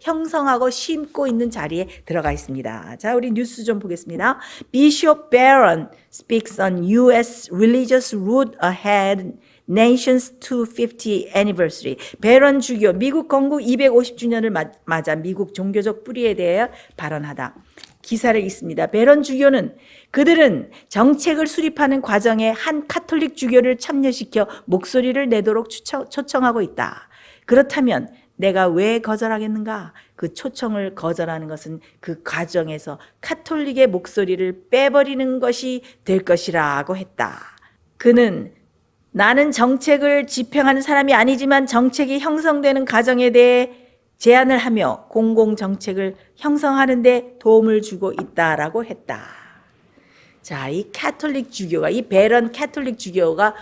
형성하고 심고 있는 자리에 들어가 있습니다. 자, 우리 뉴스 좀 보겠습니다. Bishop Barron speaks on U.S. religious route ahead Nation's 250 anniversary. 베런 주교, 미국 건국 250주년을 맞아 미국 종교적 뿌리에 대해 발언하다. 기사를 읽습니다. 베런 주교는 그들은 정책을 수립하는 과정에 한 카톨릭 주교를 참여시켜 목소리를 내도록 초청하고 있다. 그렇다면 내가 왜 거절하겠는가? 그 초청을 거절하는 것은 그 과정에서 카톨릭의 목소리를 빼버리는 것이 될 것이라고 했다. 그는 나는 정책을 집행하는 사람이 아니지만 정책이 형성되는 과정에 대해 제안을 하며 공공정책을 형성하는 데 도움을 주고 있다라고 했다. 자, 이 캐톨릭 주교가, 이 베런 캐톨릭 주교가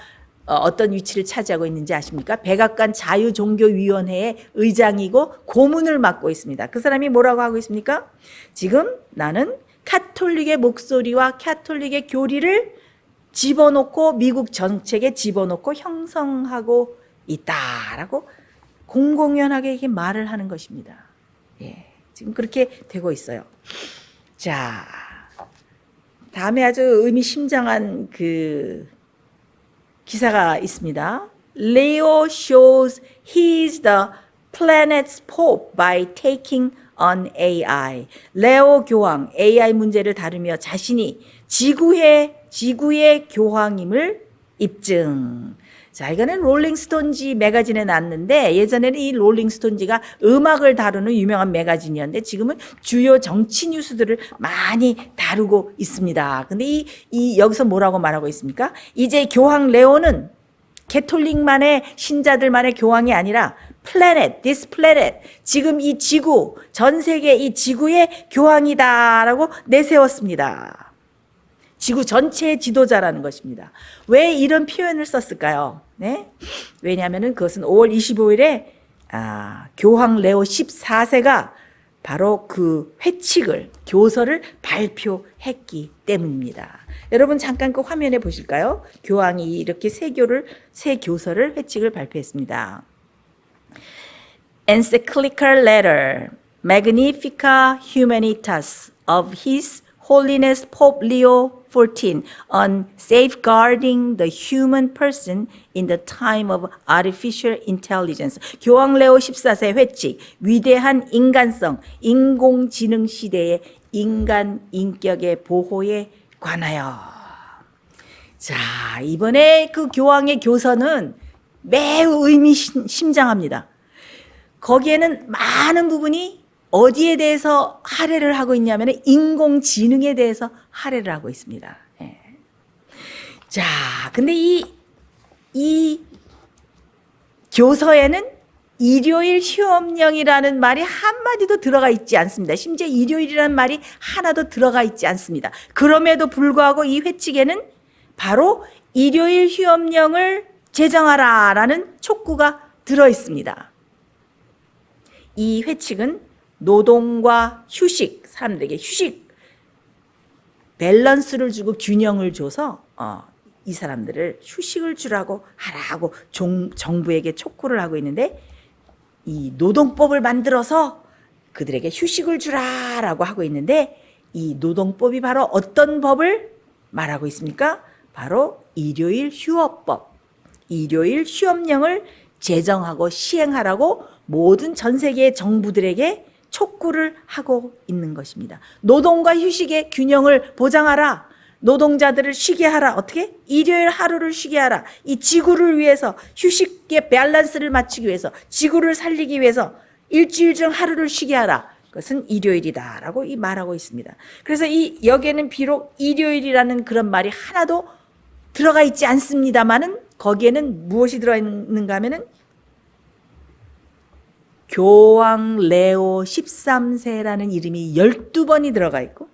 어떤 위치를 차지하고 있는지 아십니까? 백악관 자유종교위원회의 의장이고 고문을 맡고 있습니다. 그 사람이 뭐라고 하고 있습니까? 지금 나는 캐톨릭의 목소리와 캐톨릭의 교리를 집어넣고 미국 정책에 집어넣고 형성하고 있다라고 공공연하게 이게 말을 하는 것입니다. 예, 지금 그렇게 되고 있어요. 자, 다음에 아주 의미심장한 기사가 있습니다. Leo shows he's the planet's pope by taking on AI. 레오 교황, AI 문제를 다루며 자신이 지구의 교황임을 입증. 자, 이거는 롤링스톤지 매거진에 났는데 예전에는 이 롤링스톤지가 음악을 다루는 유명한 매거진이었는데 지금은 주요 정치 뉴스들을 많이 다루고 있습니다. 근데 이 여기서 뭐라고 말하고 있습니까? 이제 교황 레오는 개톨릭만의 신자들만의 교황이 아니라 this planet, 지금 이 지구, 전 세계 이 지구의 교황이다라고 내세웠습니다. 지구 전체의 지도자라는 것입니다. 왜 이런 표현을 썼을까요? 네? 왜냐하면 그것은 5월 25일에 교황 레오 14세가 바로 그 회칙을, 교서를 발표했기 때문입니다. 여러분 잠깐 그 화면에 보실까요? 교황이 이렇게 새 교서를, 회칙을 발표했습니다. Encyclical Letter Magnificat Humanitas of His Holiness Pope Leo XIV on Safeguarding the Human Person in the Time of Artificial Intelligence. 교황 레오 14세 회칙, 위대한 인간성, 인공지능 시대의 인간 인격의 보호에 관하여. 자, 이번에 그 교황의 교서는 매우 의미심장합니다. 거기에는 많은 부분이 어디에 대해서 할애를 하고 있냐면 인공지능에 대해서 할애를 하고 있습니다. 예. 자, 근데 이 교서에는 일요일 휴업령이라는 말이 한마디도 들어가 있지 않습니다. 심지어 일요일이라는 말이 하나도 들어가 있지 않습니다. 그럼에도 불구하고 이 회칙에는 바로 일요일 휴업령을 제정하라라는 촉구가 들어 있습니다. 이 회칙은 노동과 휴식, 사람들에게 휴식 밸런스를 주고 균형을 줘서 이 사람들을 휴식을 주라고 하라고 정부에게 촉구를 하고 있는데, 이 노동법을 만들어서 그들에게 휴식을 주라라고 하고 있는데, 이 노동법이 바로 어떤 법을 말하고 있습니까? 바로 일요일 휴업법, 일요일 휴업령을 제정하고 시행하라고 모든 전 세계의 정부들에게 촉구를 하고 있는 것입니다. 노동과 휴식의 균형을 보장하라. 노동자들을 쉬게 하라. 어떻게? 일요일 하루를 쉬게 하라. 이 지구를 위해서, 휴식의 밸런스를 맞추기 위해서, 지구를 살리기 위해서 일주일 중 하루를 쉬게 하라. 그것은 일요일이다라고 말하고 있습니다. 그래서 여기에는 비록 일요일이라는 그런 말이 하나도 들어가 있지 않습니다만은 거기에는 무엇이 들어있는가 하면은 교황 레오 13세라는 이름이 12번이 들어가 있고,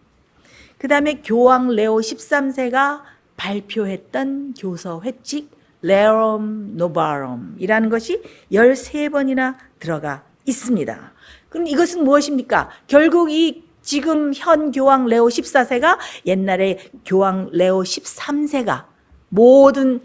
그 다음에 교황 레오 13세가 발표했던 교서 회칙 레롬 노바롬이라는 것이 13번이나 들어가 있습니다. 그럼 이것은 무엇입니까? 결국 지금 현 교황 레오 14세가 옛날에 교황 레오 13세가 모든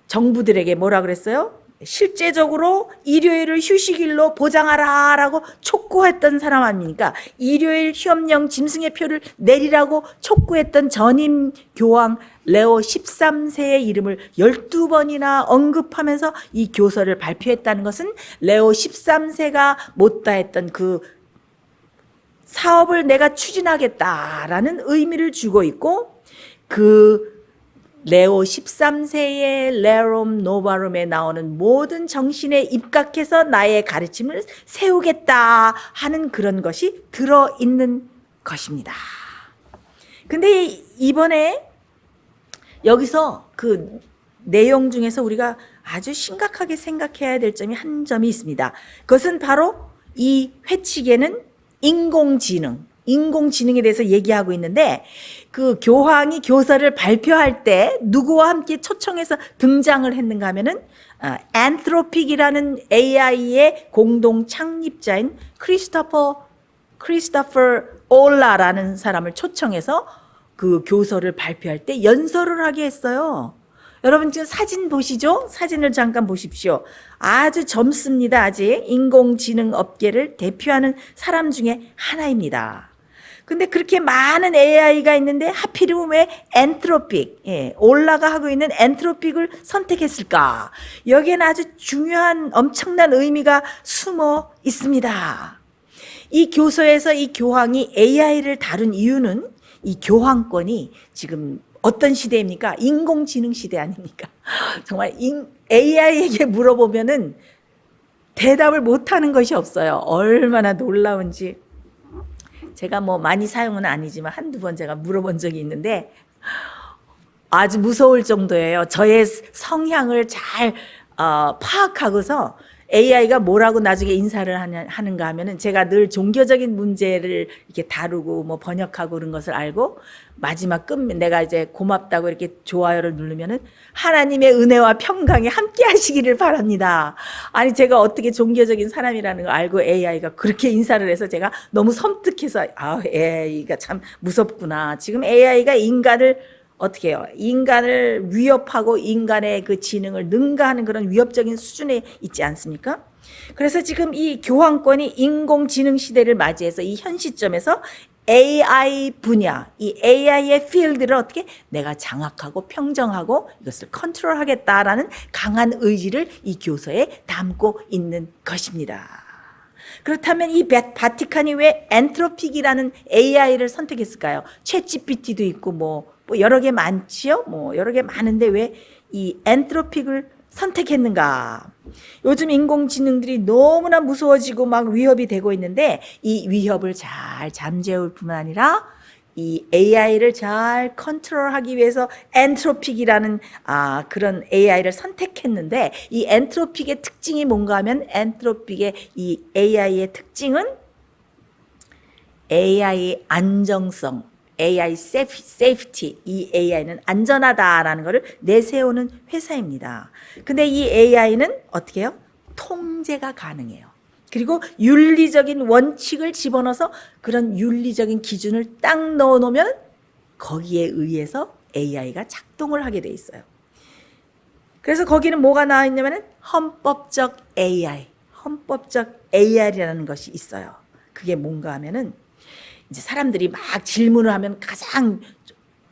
정부들에게 뭐라 그랬어요? 실제적으로 일요일을 휴식일로 보장하라라고 촉구했던 사람 아닙니까? 일요일 휴업령 짐승의 표를 내리라고 촉구했던 전임 교황 레오 13세의 이름을 12번이나 언급하면서 이 교서를 발표했다는 것은 레오 13세가 못다했던 그 사업을 내가 추진하겠다라는 의미를 주고 있고, 그 레오 13세의 레롬 노바롬에 나오는 모든 정신에 입각해서 나의 가르침을 세우겠다 하는 그런 것이 들어있는 것입니다. 근데 이번에 여기서 그 내용 중에서 우리가 아주 심각하게 생각해야 될 점이 한 점이 있습니다. 그것은 바로 이 회칙에는 인공지능에 대해서 얘기하고 있는데, 그 교황이 교서를 발표할 때 누구와 함께 초청해서 등장을 했는가 하면은 안트로픽이라는 AI의 공동 창립자인 크리스토퍼 올라라는 사람을 초청해서 그 교서를 발표할 때 연설을 하게 했어요. 여러분 지금 사진 보시죠? 사진을 잠깐 보십시오. 아주 젊습니다. 아직 인공지능 업계를 대표하는 사람 중에 하나입니다. 근데 그렇게 많은 AI가 있는데 하필이면 왜 엔트로픽, 올라가 하고 있는 엔트로픽을 선택했을까? 여기에는 아주 중요한 엄청난 의미가 숨어 있습니다. 이 교서에서 이 교황이 AI를 다룬 이유는 이 교황권이 지금 어떤 시대입니까? 인공지능 시대 아닙니까? 정말 AI에게 물어보면은 대답을 못하는 것이 없어요. 얼마나 놀라운지. 제가 뭐 많이 사용은 아니지만 한두 번 제가 물어본 적이 있는데 아주 무서울 정도예요. 저의 성향을 잘 파악하고서 AI가 뭐라고 나중에 인사를 하는가 하면은 제가 늘 종교적인 문제를 이렇게 다루고 뭐 번역하고 그런 것을 알고 마지막 내가 이제 고맙다고 이렇게 좋아요를 누르면은 하나님의 은혜와 평강이 함께 하시기를 바랍니다. 아니 제가 어떻게 종교적인 사람이라는 걸 알고 AI가 그렇게 인사를 해서 제가 너무 섬뜩해서 AI가 참 무섭구나. 지금 AI가 인간을 어떻게 해요? 인간을 위협하고 인간의 그 지능을 능가하는 그런 위협적인 수준에 있지 않습니까? 그래서 지금 이 교황권이 인공지능 시대를 맞이해서 이 현 시점에서 AI 분야, 이 AI의 필드를 어떻게 내가 장악하고 평정하고 이것을 컨트롤하겠다라는 강한 의지를 이 교서에 담고 있는 것입니다. 그렇다면 이 바티칸이 왜 엔트로픽이라는 AI를 선택했을까요? 챗GPT도 있고 뭐 여러 개 많지요? 뭐 여러 개 많은데 왜 이 엔트로픽을 선택했는가? 요즘 인공지능들이 너무나 무서워지고 막 위협이 되고 있는데 이 위협을 잘 잠재울 뿐만 아니라 이 AI를 잘 컨트롤하기 위해서 엔트로픽이라는 그런 AI를 선택했는데 이 엔트로픽의 특징이 뭔가 하면 엔트로픽의 이 AI의 특징은 AI 안정성, AI safety, 이 AI는 안전하다라는 것을 내세우는 회사입니다. 근데 이 AI는 어떻게 해요? 통제가 가능해요. 그리고 윤리적인 원칙을 집어넣어서 그런 윤리적인 기준을 딱 넣어놓으면 거기에 의해서 AI가 작동을 하게 돼 있어요. 그래서 거기는 뭐가 나와 있냐면 헌법적 AI, 헌법적 AI라는 것이 있어요. 그게 뭔가 하면은 이제 사람들이 막 질문을 하면 가장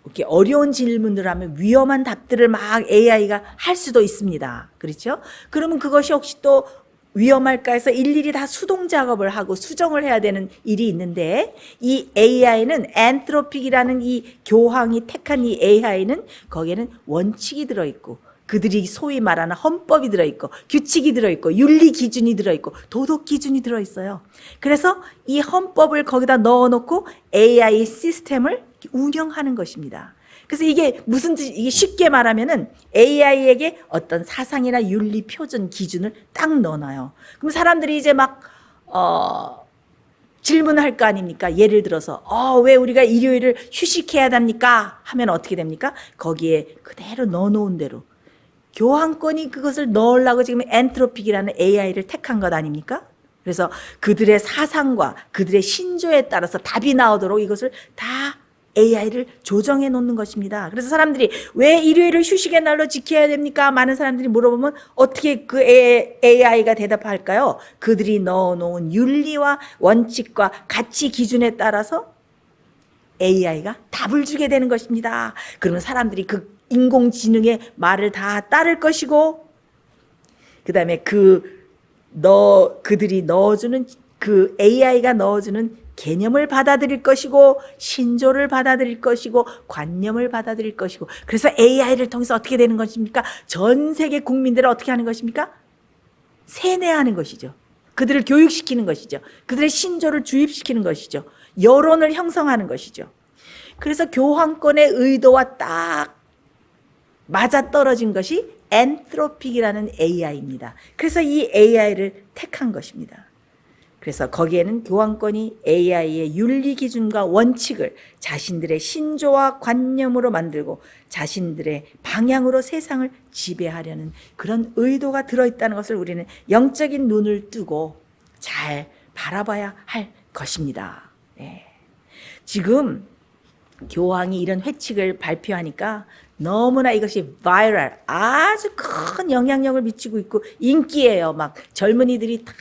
이렇게 어려운 질문들을 하면 위험한 답들을 막 AI가 할 수도 있습니다. 그렇죠? 그러면 그것이 혹시 또 위험할까 해서 일일이 다 수동 작업을 하고 수정을 해야 되는 일이 있는데 이 AI는 엔트로픽이라는 이 교황이 택한 이 AI는 거기에는 원칙이 들어있고 그들이 소위 말하는 헌법이 들어있고 규칙이 들어있고 윤리 기준이 들어있고 도덕 기준이 들어있어요. 그래서 이 헌법을 거기다 넣어놓고 AI 시스템을 운영하는 것입니다. 그래서 이게 무슨 뜻이, 이게 쉽게 말하면은 AI에게 어떤 사상이나 윤리 표준 기준을 딱 넣어놔요. 그럼 사람들이 이제 막 질문할 거 아닙니까? 예를 들어서 왜 우리가 일요일을 휴식해야 합니까? 하면 어떻게 됩니까? 거기에 그대로 넣어놓은 대로 교황권이 그것을 넣으려고 지금 엔트로픽이라는 AI를 택한 것 아닙니까? 그래서 그들의 사상과 그들의 신조에 따라서 답이 나오도록 이것을 다 AI를 조정해 놓는 것입니다. 그래서 사람들이 왜 일요일을 휴식의 날로 지켜야 됩니까? 많은 사람들이 물어보면 어떻게 그 AI가 대답할까요? 그들이 넣어놓은 윤리와 원칙과 가치 기준에 따라서 AI가 답을 주게 되는 것입니다. 그러면 사람들이 그 인공지능의 말을 다 따를 것이고 그 다음에 그들이 넣어주는 그 AI가 넣어주는 개념을 받아들일 것이고 신조를 받아들일 것이고 관념을 받아들일 것이고 그래서 AI를 통해서 어떻게 되는 것입니까? 전 세계 국민들을 어떻게 하는 것입니까? 세뇌하는 것이죠. 그들을 교육시키는 것이죠. 그들의 신조를 주입시키는 것이죠. 여론을 형성하는 것이죠. 그래서 교황권의 의도와 딱 맞아떨어진 것이 엔트로픽이라는 AI입니다. 그래서 이 AI를 택한 것입니다. 그래서 거기에는 교황권이 AI의 윤리 기준과 원칙을 자신들의 신조와 관념으로 만들고 자신들의 방향으로 세상을 지배하려는 그런 의도가 들어있다는 것을 우리는 영적인 눈을 뜨고 잘 바라봐야 할 것입니다. 네. 지금 교황이 이런 회칙을 발표하니까 너무나 이것이 바이럴, 아주 큰 영향력을 미치고 있고 인기예요. 막 젊은이들이 다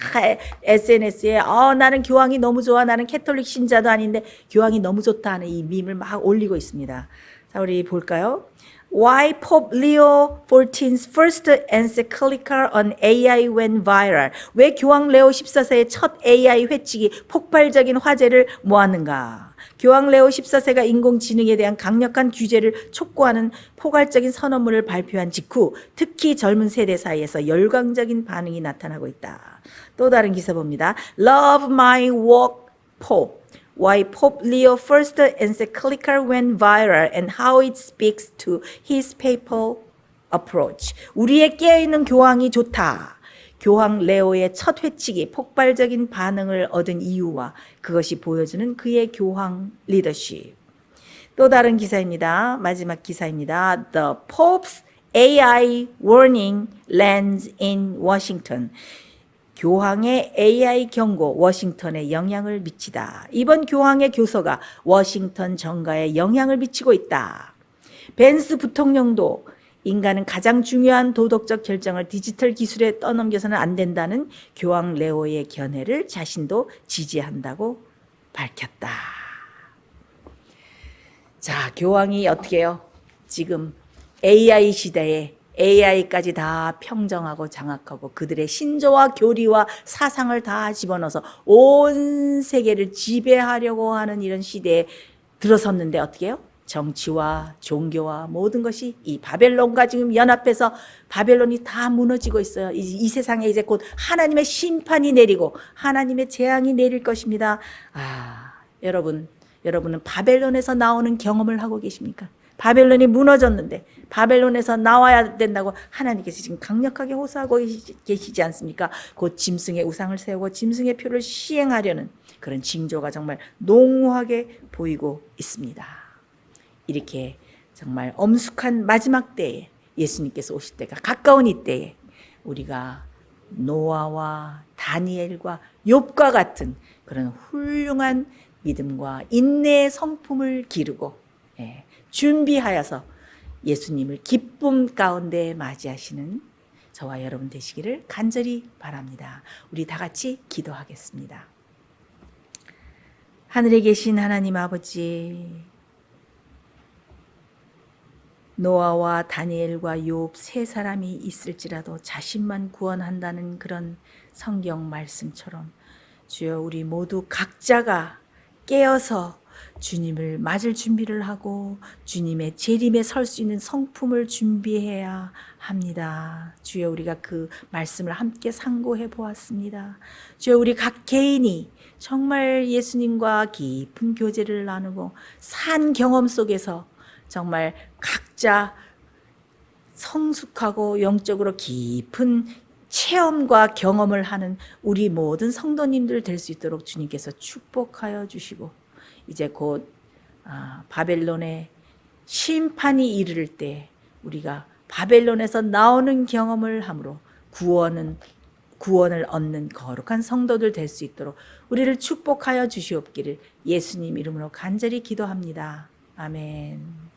SNS에 나는 교황이 너무 좋아. 나는 캐톨릭 신자도 아닌데 교황이 너무 좋다 하는 이 밈을 막 올리고 있습니다. 자, 우리 볼까요? Why Pope Leo XIV's first encyclical on AI went viral? 왜 교황 레오 14세의 첫 AI 회칙이 폭발적인 화제를 모았는가? 교황 레오 14세가 인공지능에 대한 강력한 규제를 촉구하는 포괄적인 선언문을 발표한 직후 특히 젊은 세대 사이에서 열광적인 반응이 나타나고 있다. 또 다른 기사 봅니다. Love My Walk Pope. Why Pope Leo First encyclical went viral and how it speaks to his papal approach. 우리의 깨어있는 교황이 좋다. 교황 레오의 첫 회칙이 폭발적인 반응을 얻은 이유와 그것이 보여주는 그의 교황 리더십. 또 다른 기사입니다. 마지막 기사입니다. The Pope's AI warning lands in Washington. 교황의 AI 경고 워싱턴에 영향을 미치다. 이번 교황의 교서가 워싱턴 정가에 영향을 미치고 있다. 벤스 부통령도 인간은 가장 중요한 도덕적 결정을 디지털 기술에 떠넘겨서는 안 된다는 교황 레오의 견해를 자신도 지지한다고 밝혔다. 자, 교황이 어떻게 해요? 지금 AI 시대에 AI까지 다 평정하고 장악하고 그들의 신조와 교리와 사상을 다 집어넣어서 온 세계를 지배하려고 하는 이런 시대에 들어섰는데 어떻게 해요? 정치와 종교와 모든 것이 이 바벨론과 지금 연합해서 바벨론이 다 무너지고 있어요. 이 세상에 이제 곧 하나님의 심판이 내리고 하나님의 재앙이 내릴 것입니다. 여러분은 바벨론에서 나오는 경험을 하고 계십니까? 바벨론이 무너졌는데 바벨론에서 나와야 된다고 하나님께서 지금 강력하게 호소하고 계시지 않습니까? 곧 짐승의 우상을 세우고 짐승의 표를 시행하려는 그런 징조가 정말 농후하게 보이고 있습니다. 이렇게 정말 엄숙한 마지막 때에 예수님께서 오실 때가 가까운 이때에 우리가 노아와 다니엘과 욥과 같은 그런 훌륭한 믿음과 인내의 성품을 기르고 준비하여서 예수님을 기쁨 가운데 맞이하시는 저와 여러분 되시기를 간절히 바랍니다. 우리 다 같이 기도하겠습니다. 하늘에 계신 하나님 아버지, 노아와 다니엘과 욥 세 사람이 있을지라도 자신만 구원한다는 그런 성경 말씀처럼 주여 우리 모두 각자가 깨어서 주님을 맞을 준비를 하고 주님의 재림에 설 수 있는 성품을 준비해야 합니다. 주여 우리가 그 말씀을 함께 상고해 보았습니다. 주여 우리 각 개인이 정말 예수님과 깊은 교제를 나누고 산 경험 속에서 정말 각자 성숙하고 영적으로 깊은 체험과 경험을 하는 우리 모든 성도님들 될 수 있도록 주님께서 축복하여 주시고 이제 곧 바벨론의 심판이 이르를 때 우리가 바벨론에서 나오는 경험을 함으로 구원을 얻는 거룩한 성도들 될 수 있도록 우리를 축복하여 주시옵기를 예수님 이름으로 간절히 기도합니다. 아멘.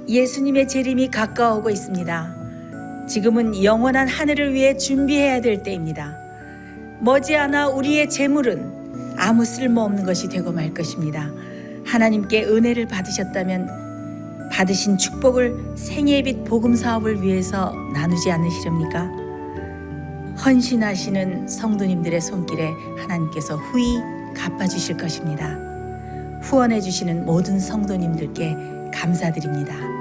예수님의 재림이 가까워오고 있습니다. 지금은 영원한 하늘을 위해 준비해야 될 때입니다. 머지않아 우리의 재물은 아무 쓸모없는 것이 되고 말 것입니다. 하나님께 은혜를 받으셨다면 받으신 축복을 생애의 빛 복음 사업을 위해서 나누지 않으시렵니까? 헌신하시는 성도님들의 손길에 하나님께서 후히 갚아주실 것입니다. 후원해 주시는 모든 성도님들께 감사드립니다.